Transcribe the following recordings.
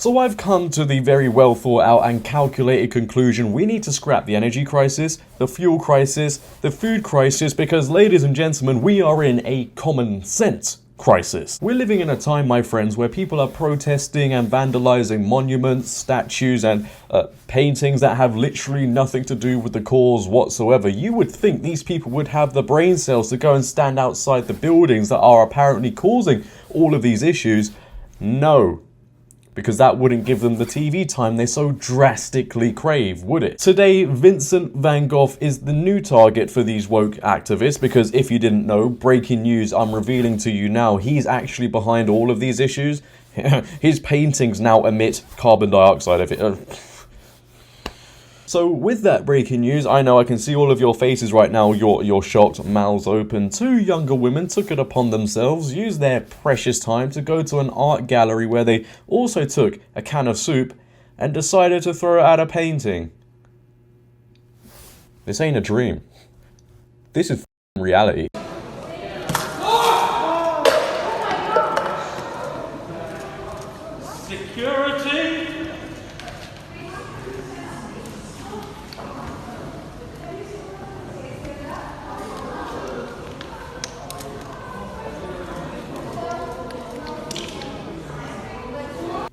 So I've come to the very well thought out and calculated conclusion: we need to scrap the energy crisis, the fuel crisis, the food crisis, because, ladies and gentlemen, we are in a common sense crisis. We're living in a time, my friends, where people are protesting and vandalizing monuments, statues, and paintings that have literally nothing to do with the cause whatsoever. You would think these people would have the brain cells to go and stand outside the buildings that are apparently causing all of these issues. No. Because that wouldn't give them the TV time they so drastically crave, would it? Today, Vincent Van Gogh is the new target for these woke activists, because if you didn't know, breaking news, I'm revealing to you now, he's actually behind all of these issues. His paintings now emit carbon dioxide. So with that breaking news, I know I can see all of your faces right now, you're shocked, mouths open. Two younger women took it upon themselves, used their precious time to go to an art gallery where they also took a can of soup and decided to throw it at a painting. This ain't a dream. This is reality. Security!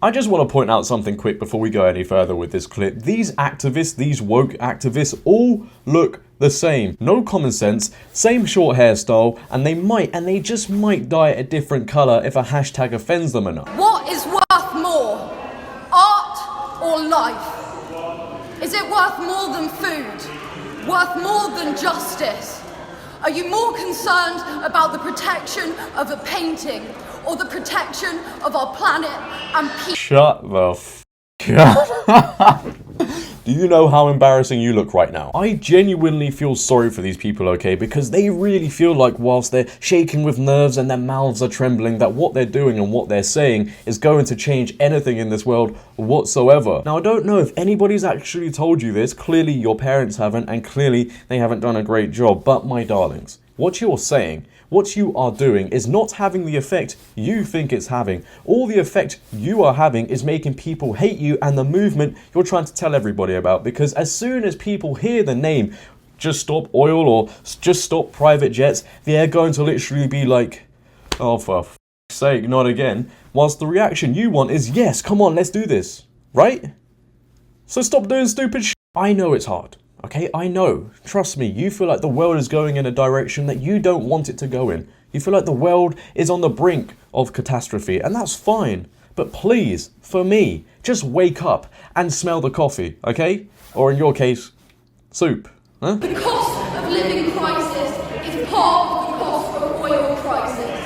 I just want to point out something quick before we go any further with this clip. These activists, these woke activists, all look the same. No common sense, same short hairstyle, and they just might dye a different colour if a hashtag offends them enough. What is worth more, art or life? Is it worth more than food? Worth more than justice? Are you more concerned about the protection of a painting or the protection of our planet and people? Shut the f*** up. Do you know how embarrassing you look right now? I genuinely feel sorry for these people, okay? Because they really feel like, whilst they're shaking with nerves and their mouths are trembling, that what they're doing and what they're saying is going to change anything in this world whatsoever. Now, I don't know if anybody's actually told you this. Clearly, your parents haven't, and clearly they haven't done a great job. But my darlings, what you're saying, what you are doing, is not having the effect you think it's having. All the effect you are having is making people hate you and the movement you're trying to tell everybody about. Because as soon as people hear the name Just Stop Oil or Just Stop Private Jets, they're going to literally be like, oh, for f***'s sake, not again. Whilst the reaction you want is, yes, come on, let's do this. Right? So stop doing stupid shit. I know it's hard. Okay, I know. Trust me, you feel like the world is going in a direction that you don't want it to go in. You feel like the world is on the brink of catastrophe, and that's fine. But please, for me, just wake up and smell the coffee, okay? Or in your case, soup. Huh? The cost of living crisis is part of the cost of oil crisis.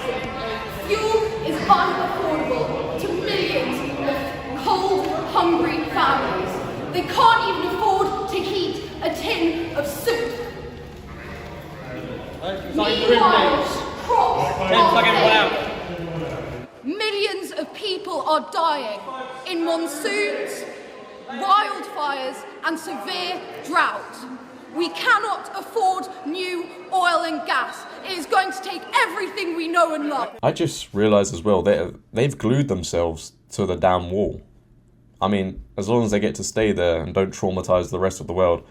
Fuel is unaffordable to millions of cold, hungry families. They can't even afford to heat a tin of soup. Meanwhile, crops are failing. Millions of people are dying in monsoons, wildfires, and severe drought. We cannot afford new oil and gas. It is going to take everything we know and love. I just realised as well, they've glued themselves to the damn wall. I mean, as long as they get to stay there and don't traumatise the rest of the world,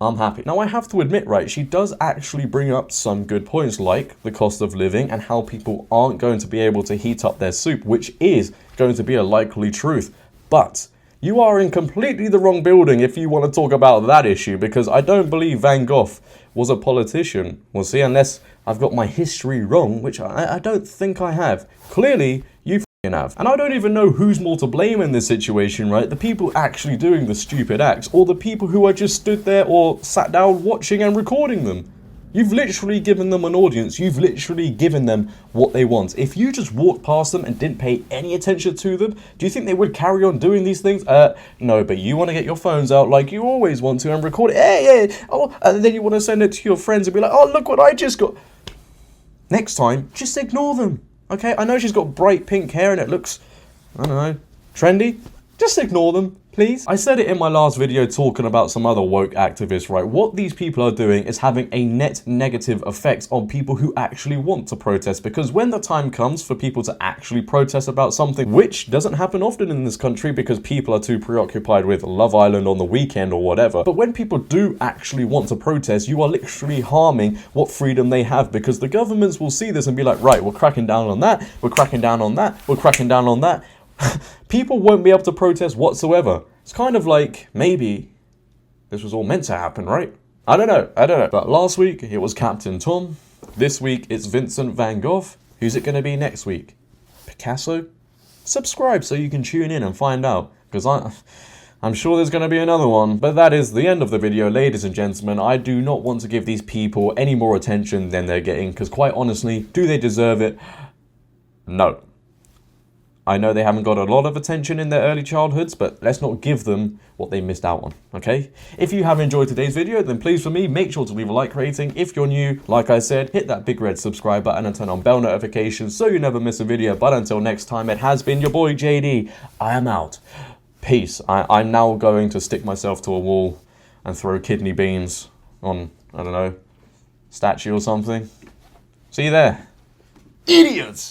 I'm happy. Now, I have to admit, right, she does actually bring up some good points, like the cost of living and how people aren't going to be able to heat up their soup, which is going to be a likely truth. But you are in completely the wrong building if you want to talk about that issue, because I don't believe Van Gogh was a politician, was he? Unless I've got my history wrong, which I don't think I have. Clearly, you f***ing have. And I don't even know who's more to blame in this situation, right? The people actually doing the stupid acts, or the people who are just stood there or sat down watching and recording them. You've literally given them an audience. You've literally given them what they want. If you just walked past them and didn't pay any attention to them, do you think they would carry on doing these things? No, but you want to get your phones out like you always want to and record it. Hey, oh, and then you want to send it to your friends and be like, oh, look what I just got. Next time, just ignore them. Okay, I know she's got bright pink hair and it looks, I don't know, trendy. Just ignore them, please. I said it in my last video talking about some other woke activists, right? What these people are doing is having a net negative effect on people who actually want to protest, because when the time comes for people to actually protest about something, which doesn't happen often in this country because people are too preoccupied with Love Island on the weekend or whatever, but when people do actually want to protest, you are literally harming what freedom they have, because the governments will see this and be like, right, we're cracking down on that, we're cracking down on that, we're cracking down on that. People won't be able to protest whatsoever. It's kind of like, maybe this was all meant to happen, right? I don't know. But last week, it was Captain Tom. This week, it's Vincent Van Gogh. Who's it going to be next week? Picasso? Subscribe so you can tune in and find out, because I'm sure there's going to be another one. But that is the end of the video, ladies and gentlemen. I do not want to give these people any more attention than they're getting, because quite honestly, do they deserve it? No. I know they haven't got a lot of attention in their early childhoods, but let's not give them what they missed out on, okay? If you have enjoyed today's video, then please for me, make sure to leave a like rating. If you're new, like I said, hit that big red subscribe button and turn on bell notifications so you never miss a video. But until next time, it has been your boy JD. I am out. Peace. I'm now going to stick myself to a wall and throw kidney beans on, I don't know, statue or something. See you there. Idiots!